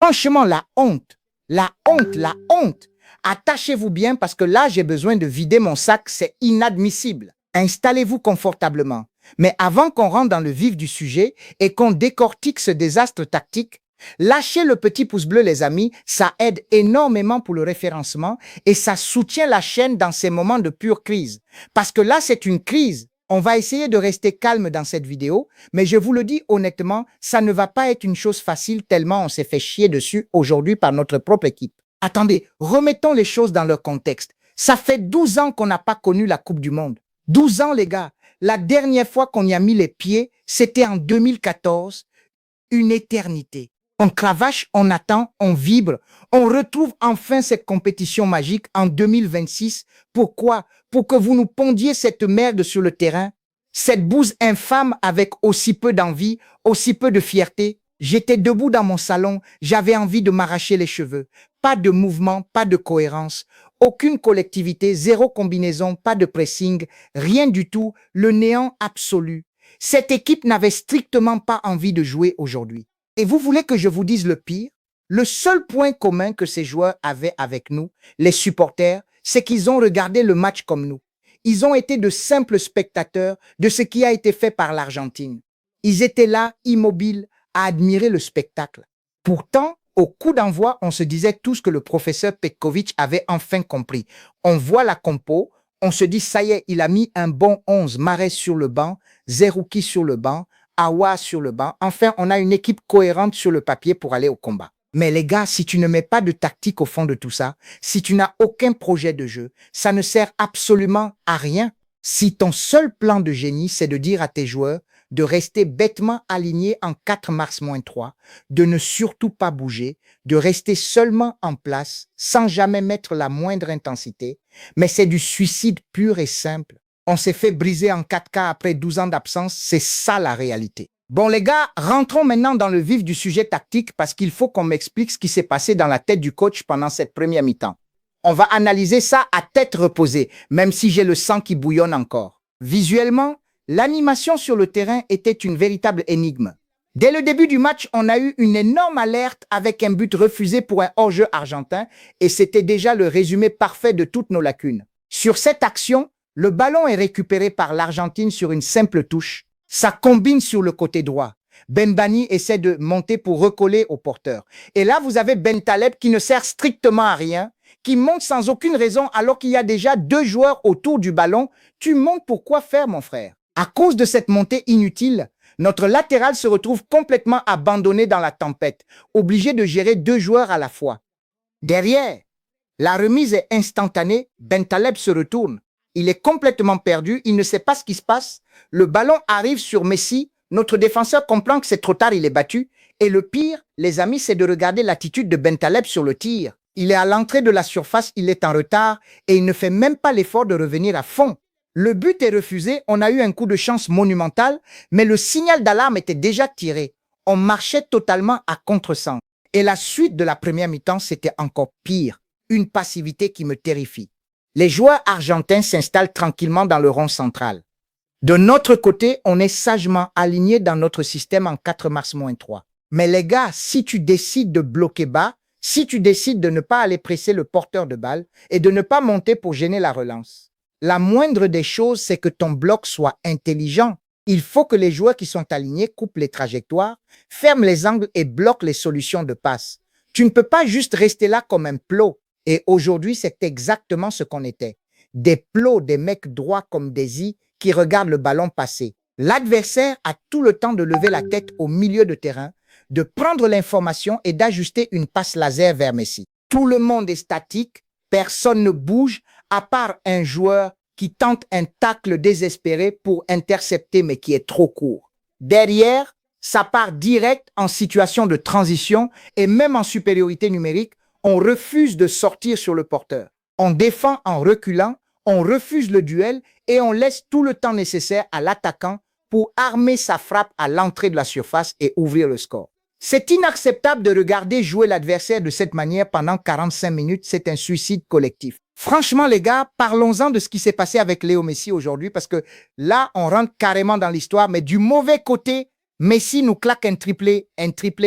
Franchement, la honte, la honte, la honte. Attachez-vous bien parce que là, j'ai besoin de vider mon sac, c'est inadmissible. Installez-vous confortablement. Mais avant qu'on rentre dans le vif du sujet et qu'on décortique ce désastre tactique, lâchez le petit pouce bleu les amis, ça aide énormément pour le référencement et ça soutient la chaîne dans ces moments de pure crise. Parce que là, c'est une crise. On va essayer de rester calme dans cette vidéo, mais je vous le dis honnêtement, ça ne va pas être une chose facile tellement on s'est fait chier dessus aujourd'hui par notre propre équipe. Attendez, remettons les choses dans leur contexte. Ça fait 12 ans qu'on n'a pas connu la Coupe du Monde. 12 ans les gars. La dernière fois qu'on y a mis les pieds, c'était en 2014. Une éternité. On cravache, on attend, on vibre. On retrouve enfin cette compétition magique en 2026. Pourquoi? Pour que vous nous pondiez cette merde sur le terrain. Cette bouse infâme avec aussi peu d'envie, aussi peu de fierté. J'étais debout dans mon salon, j'avais envie de m'arracher les cheveux. Pas de mouvement, pas de cohérence. Aucune collectivité, zéro combinaison, pas de pressing, rien du tout, le néant absolu. Cette équipe n'avait strictement pas envie de jouer aujourd'hui. Et vous voulez que je vous dise le pire? Le seul point commun que ces joueurs avaient avec nous, les supporters, c'est qu'ils ont regardé le match comme nous. Ils ont été de simples spectateurs de ce qui a été fait par l'Argentine. Ils étaient là, immobiles, à admirer le spectacle. Pourtant, au coup d'envoi, on se disait tous que le professeur Petkovic avait enfin compris. On voit la compo, on se dit ça y est, il a mis un bon 11, Mahrez sur le banc, Zerouki sur le banc, Aouar sur le banc. Enfin, on a une équipe cohérente sur le papier pour aller au combat. Mais les gars, si tu ne mets pas de tactique au fond de tout ça, si tu n'as aucun projet de jeu, ça ne sert absolument à rien. Si ton seul plan de génie, c'est de dire à tes joueurs de rester bêtement alignés en 4 mars-3, de ne surtout pas bouger, de rester seulement en place, sans jamais mettre la moindre intensité, mais c'est du suicide pur et simple. On s'est fait briser en 4K après 12 ans d'absence, c'est ça la réalité. Bon les gars, rentrons maintenant dans le vif du sujet tactique parce qu'il faut qu'on m'explique ce qui s'est passé dans la tête du coach pendant cette première mi-temps. On va analyser ça à tête reposée, même si j'ai le sang qui bouillonne encore. Visuellement, l'animation sur le terrain était une véritable énigme. Dès le début du match, on a eu une énorme alerte avec un but refusé pour un hors-jeu argentin et c'était déjà le résumé parfait de toutes nos lacunes. Sur cette action, le ballon est récupéré par l'Argentine sur une simple touche. Ça combine sur le côté droit. Bembani essaie de monter pour recoller au porteur. Et là, vous avez Bentaleb qui ne sert strictement à rien, qui monte sans aucune raison alors qu'il y a déjà 2 joueurs autour du ballon. Tu montes pour quoi faire, mon frère? À cause de cette montée inutile, notre latéral se retrouve complètement abandonné dans la tempête, obligé de gérer 2 joueurs à la fois. Derrière, la remise est instantanée, Bentaleb se retourne. Il est complètement perdu, il ne sait pas ce qui se passe. Le ballon arrive sur Messi, notre défenseur comprend que c'est trop tard, il est battu. Et le pire, les amis, c'est de regarder l'attitude de Bentaleb sur le tir. Il est à l'entrée de la surface, il est en retard et il ne fait même pas l'effort de revenir à fond. Le but est refusé, on a eu un coup de chance monumental, mais le signal d'alarme était déjà tiré. On marchait totalement à contresens. Et la suite de la première mi-temps, c'était encore pire. Une passivité qui me terrifie. Les joueurs argentins s'installent tranquillement dans le rond central. De notre côté, on est sagement alignés dans notre système en 4 mars-3. Mais les gars, si tu décides de bloquer bas, si tu décides de ne pas aller presser le porteur de balle et de ne pas monter pour gêner la relance, la moindre des choses, c'est que ton bloc soit intelligent. Il faut que les joueurs qui sont alignés coupent les trajectoires, ferment les angles et bloquent les solutions de passe. Tu ne peux pas juste rester là comme un plot. Et aujourd'hui, c'est exactement ce qu'on était. Des plots, des mecs droits comme des i qui regardent le ballon passer. L'adversaire a tout le temps de lever la tête au milieu de terrain, de prendre l'information et d'ajuster une passe laser vers Messi. Tout le monde est statique, personne ne bouge, à part un joueur qui tente un tacle désespéré pour intercepter mais qui est trop court. Derrière, ça part direct en situation de transition et même en supériorité numérique, on refuse de sortir sur le porteur. On défend en reculant, on refuse le duel et on laisse tout le temps nécessaire à l'attaquant pour armer sa frappe à l'entrée de la surface et ouvrir le score. C'est inacceptable de regarder jouer l'adversaire de cette manière pendant 45 minutes, c'est un suicide collectif. Franchement les gars, parlons-en de ce qui s'est passé avec Léo Messi aujourd'hui parce que là, on rentre carrément dans l'histoire, mais du mauvais côté, Messi nous claque un triplé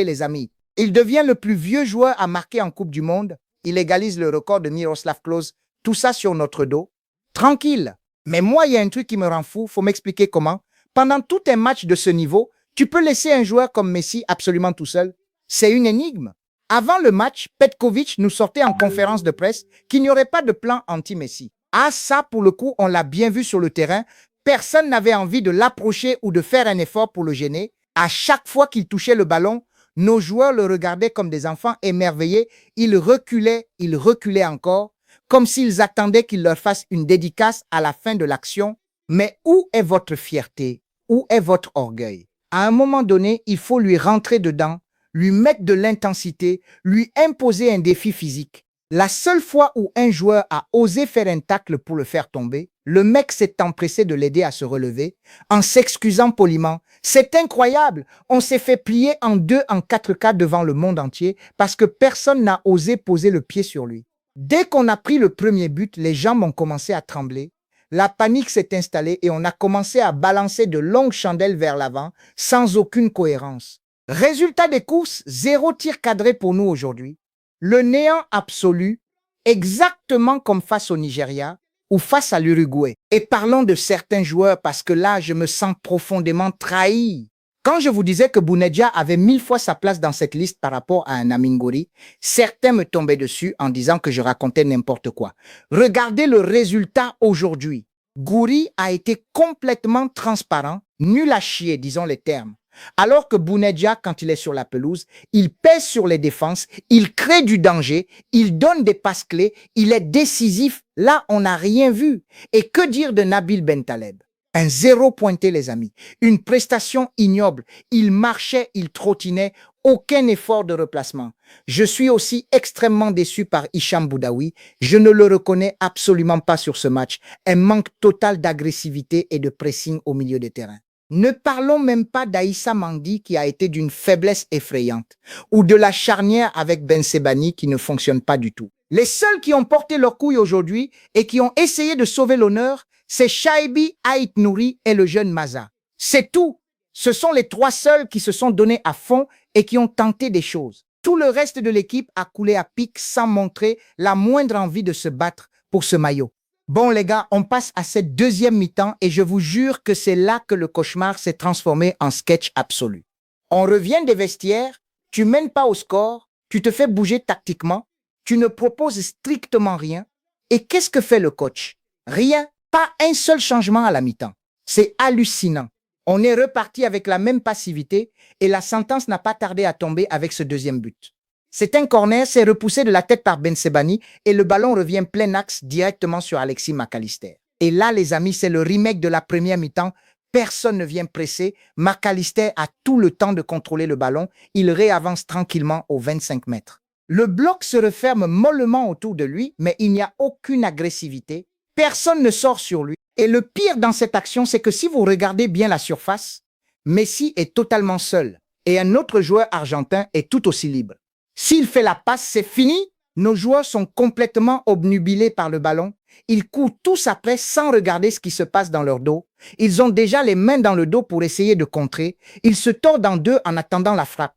les amis. Il devient le plus vieux joueur à marquer en Coupe du Monde. Il égalise le record de Miroslav Klose. Tout ça sur notre dos. Tranquille. Mais moi, il y a un truc qui me rend fou. Faut m'expliquer comment. Pendant tout un match de ce niveau, tu peux laisser un joueur comme Messi absolument tout seul. C'est une énigme. Avant le match, Petkovic nous sortait en conférence de presse qu'il n'y aurait pas de plan anti-Messi. Ah, ça, pour le coup, on l'a bien vu sur le terrain. Personne n'avait envie de l'approcher ou de faire un effort pour le gêner. À chaque fois qu'il touchait le ballon, nos joueurs le regardaient comme des enfants émerveillés. Ils reculaient encore, comme s'ils attendaient qu'il leur fasse une dédicace à la fin de l'action. Mais où est votre fierté? Où est votre orgueil? À un moment donné, il faut lui rentrer dedans, lui mettre de l'intensité, lui imposer un défi physique. La seule fois où un joueur a osé faire un tacle pour le faire tomber, le mec s'est empressé de l'aider à se relever en s'excusant poliment. C'est incroyable, on s'est fait plier en deux en 4 cas devant le monde entier parce que personne n'a osé poser le pied sur lui. Dès qu'on a pris le premier but, les jambes ont commencé à trembler. La panique s'est installée et on a commencé à balancer de longues chandelles vers l'avant sans aucune cohérence. Résultat des courses, 0 tir cadré pour nous aujourd'hui. Le néant absolu, exactement comme face au Nigeria ou face à l'Uruguay. Et parlons de certains joueurs parce que là, je me sens profondément trahi. Quand je vous disais que Bounedjah avait 1000 fois sa place dans cette liste par rapport à un Amine Gouiri, certains me tombaient dessus en disant que je racontais n'importe quoi. Regardez le résultat aujourd'hui. Gouiri a été complètement transparent, nul à chier, disons les termes. Alors que Bounedjah, quand il est sur la pelouse, il pèse sur les défenses, il crée du danger, il donne des passes clés, il est décisif. Là, on n'a rien vu. Et que dire de Nabil Bentaleb? Un 0 pointé, les amis. Une prestation ignoble. Il marchait, il trottinait, aucun effort de replacement. Je suis aussi extrêmement déçu par Hicham Boudaoui. Je ne le reconnais absolument pas sur ce match. Un manque total d'agressivité et de pressing au milieu des terrains. Ne parlons même pas d'Aïssa Mandi qui a été d'une faiblesse effrayante ou de la charnière avec Ben Sebani qui ne fonctionne pas du tout. Les seuls qui ont porté leur couille aujourd'hui et qui ont essayé de sauver l'honneur, c'est Shaibi Ait Nouri et le jeune Maza. C'est tout. Ce sont les 3 seuls qui se sont donnés à fond et qui ont tenté des choses. Tout le reste de l'équipe a coulé à pic sans montrer la moindre envie de se battre pour ce maillot. Bon les gars, on passe à cette deuxième mi-temps et je vous jure que c'est là que le cauchemar s'est transformé en sketch absolu. On revient des vestiaires, tu mènes pas au score, tu te fais bouger tactiquement, tu ne proposes strictement rien. Et qu'est-ce que fait le coach? Rien, pas un seul changement à la mi-temps. C'est hallucinant. On est reparti avec la même passivité et la sentence n'a pas tardé à tomber avec ce deuxième but. C'est un corner, c'est repoussé de la tête par Ben Sebani et le ballon revient plein axe directement sur Alexis McAllister. Et là, les amis, c'est le remake de la première mi-temps. Personne ne vient presser. McAllister a tout le temps de contrôler le ballon. Il réavance tranquillement aux 25 mètres. Le bloc se referme mollement autour de lui, mais il n'y a aucune agressivité. Personne ne sort sur lui. Et le pire dans cette action, c'est que si vous regardez bien la surface, Messi est totalement seul et un autre joueur argentin est tout aussi libre. S'il fait la passe, c'est fini. Nos joueurs sont complètement obnubilés par le ballon. Ils courent tous après sans regarder ce qui se passe dans leur dos. Ils ont déjà les mains dans le dos pour essayer de contrer. Ils se tordent en deux en attendant la frappe.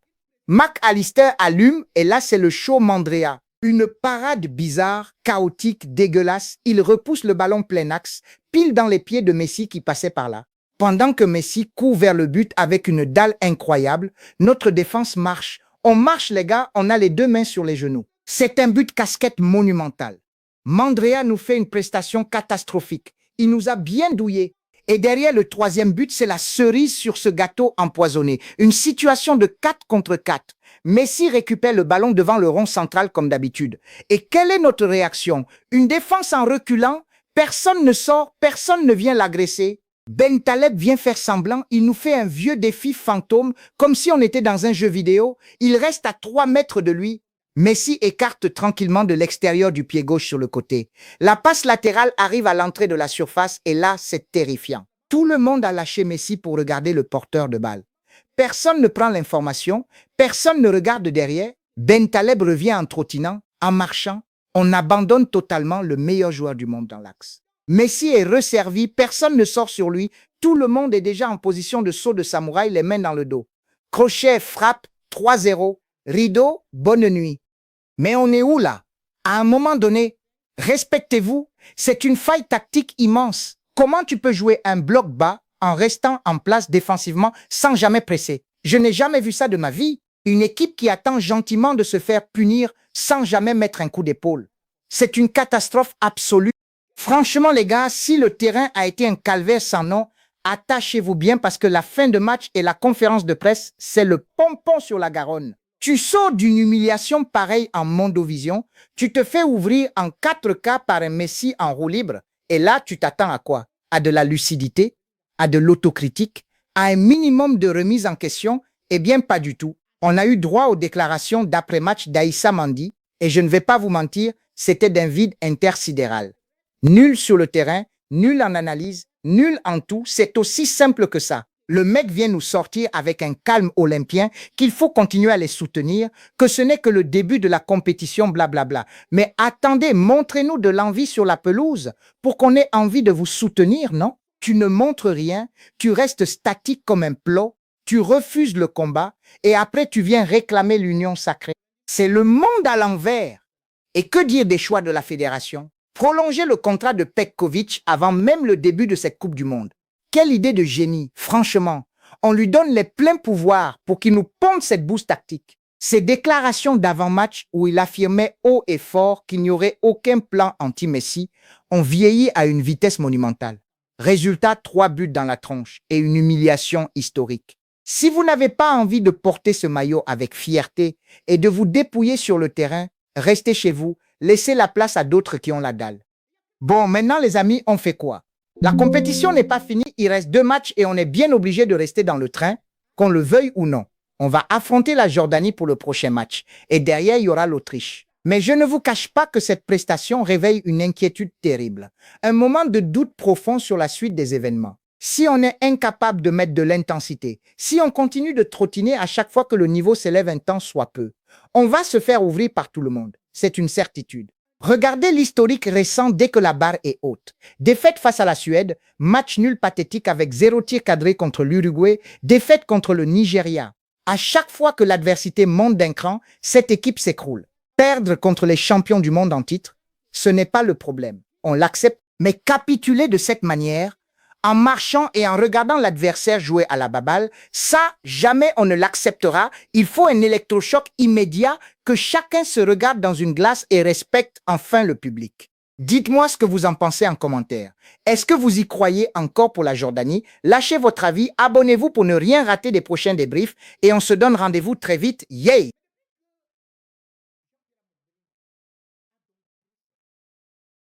McAllister allume et là, c'est le show Mandrea. Une parade bizarre, chaotique, dégueulasse. Il repousse le ballon plein axe, pile dans les pieds de Messi qui passait par là. Pendant que Messi court vers le but avec une dalle incroyable, notre défense marche. On marche les gars, on a les 2 mains sur les genoux. C'est un but casquette monumental. Mandrea nous fait une prestation catastrophique. Il nous a bien douillés. Et derrière le 3e but, c'est la cerise sur ce gâteau empoisonné. Une situation de 4 contre 4. Messi récupère le ballon devant le rond central comme d'habitude. Et quelle est notre réaction? Une défense en reculant, personne ne sort, personne ne vient l'agresser. Bentaleb vient faire semblant, il nous fait un vieux défi fantôme, comme si on était dans un jeu vidéo. Il reste à 3 mètres de lui. Messi écarte tranquillement de l'extérieur du pied gauche sur le côté. La passe latérale arrive à l'entrée de la surface et là, c'est terrifiant. Tout le monde a lâché Messi pour regarder le porteur de balle. Personne ne prend l'information, personne ne regarde derrière. Bentaleb revient en trottinant, en marchant. On abandonne totalement le meilleur joueur du monde dans l'axe. Messi est resservi, personne ne sort sur lui. Tout le monde est déjà en position de saut de samouraï, les mains dans le dos. Crochet, frappe, 3-0. rideau, bonne nuit. Mais on est où là? À un moment donné, respectez-vous, c'est une faille tactique immense. Comment tu peux jouer un bloc bas en restant en place défensivement sans jamais presser? Je n'ai jamais vu ça de ma vie. Une équipe qui attend gentiment de se faire punir sans jamais mettre un coup d'épaule. C'est une catastrophe absolue. Franchement, les gars, si le terrain a été un calvaire sans nom, attachez-vous bien parce que la fin de match et la conférence de presse, c'est le pompon sur la Garonne. Tu sors d'une humiliation pareille en Mondovision, tu te fais ouvrir en 4K par un Messi en roue libre, et là, tu t'attends à quoi? À de la lucidité, à de l'autocritique, à un minimum de remise en question? Eh bien, pas du tout. On a eu droit aux déclarations d'après-match d'Aïssa Mandi, et je ne vais pas vous mentir, c'était d'un vide intersidéral. Nul sur le terrain, nul en analyse, nul en tout, c'est aussi simple que ça. Le mec vient nous sortir avec un calme olympien qu'il faut continuer à les soutenir, que ce n'est que le début de la compétition, blablabla. Mais attendez, montrez-nous de l'envie sur la pelouse pour qu'on ait envie de vous soutenir, non? Tu ne montres rien, tu restes statique comme un plot, tu refuses le combat et après tu viens réclamer l'union sacrée. C'est le monde à l'envers. Et que dire des choix de la fédération? Prolonger le contrat de Petkovic avant même le début de cette Coupe du Monde. Quelle idée de génie, franchement. On lui donne les pleins pouvoirs pour qu'il nous ponde cette bouse tactique. Ces déclarations d'avant-match où il affirmait haut et fort qu'il n'y aurait aucun plan anti-Messi ont vieilli à une vitesse monumentale. Résultat, 3 buts dans la tronche et une humiliation historique. Si vous n'avez pas envie de porter ce maillot avec fierté et de vous dépouiller sur le terrain, restez chez vous, laissez la place à d'autres qui ont la dalle. Bon, maintenant les amis, on fait quoi? La compétition n'est pas finie, il reste 2 matchs et on est bien obligé de rester dans le train, qu'on le veuille ou non. On va affronter la Jordanie pour le prochain match et derrière, il y aura l'Autriche. Mais je ne vous cache pas que cette prestation réveille une inquiétude terrible, un moment de doute profond sur la suite des événements. Si on est incapable de mettre de l'intensité, si on continue de trottiner à chaque fois que le niveau s'élève un temps soit peu, on va se faire ouvrir par tout le monde. C'est une certitude. Regardez l'historique récent dès que la barre est haute. Défaite face à la Suède, match nul pathétique avec 0 tir cadré contre l'Uruguay, défaite contre le Nigeria. À chaque fois que l'adversité monte d'un cran, cette équipe s'écroule. Perdre contre les champions du monde en titre, ce n'est pas le problème. On l'accepte, mais capituler de cette manière, en marchant et en regardant l'adversaire jouer à la baballe, ça, jamais on ne l'acceptera. Il faut un électrochoc immédiat, que chacun se regarde dans une glace et respecte enfin le public. Dites-moi ce que vous en pensez en commentaire. Est-ce que vous y croyez encore pour la Jordanie? Lâchez votre avis, abonnez-vous pour ne rien rater des prochains débriefs et on se donne rendez-vous très vite. Yay!